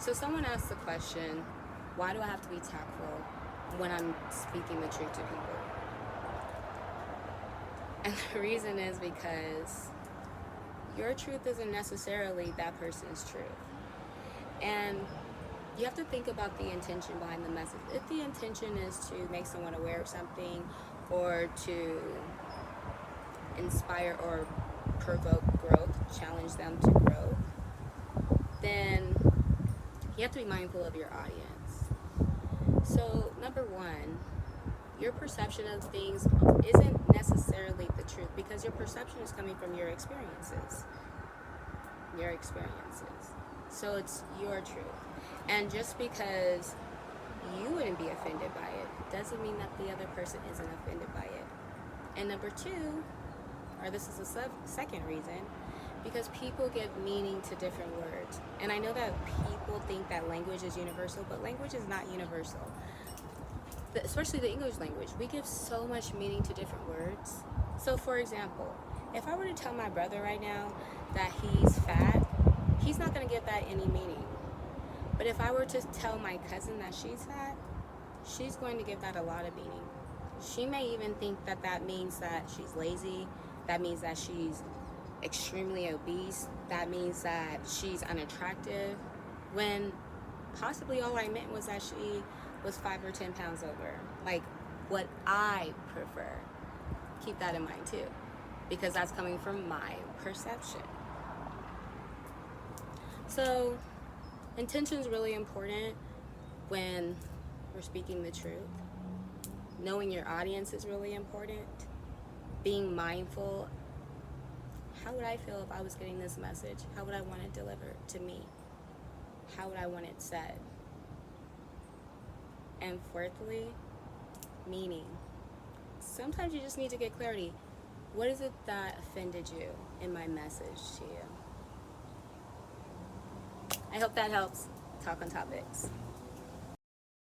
So someone asked the question, why do I have to be tactful when I'm speaking the truth to people? And the reason is because your truth isn't necessarily that person's truth. And you have to think about the intention behind the message. If the intention is to make someone aware of something or to inspire or provoke growth, challenge them to grow, then you have to be mindful of your audience. So, number one, your perception of things isn't necessarily the truth because your perception is coming from your experiences. Your experiences. So it's your truth. And just because you wouldn't be offended by it doesn't mean that the other person isn't offended by it. And number two, or this is the second reason, because people give meaning to different words. And I know that people think that language is universal, but language is not universal. Especially the English language, we give so much meaning to different words. So for example, if I were to tell my brother right now that he's fat, he's not going to give that any meaning. But if I were to tell my cousin that she's fat, she's going to give that a lot of meaning. She may even think that that means that she's lazy, that means that she's extremely obese, that means that she's unattractive, when possibly all I meant was that she was 5 or 10 pounds over. Like what I prefer. Keep that in mind too, because that's coming from my perception. So intention is really important when we're speaking the truth. Knowing your audience is really important. Being mindful. How would I feel if I was getting this message? How would I want it delivered to me? How would I want it said? And fourthly, meaning. Sometimes you just need to get clarity. What is it that offended you in my message to you? I hope that helps. Talk on topics.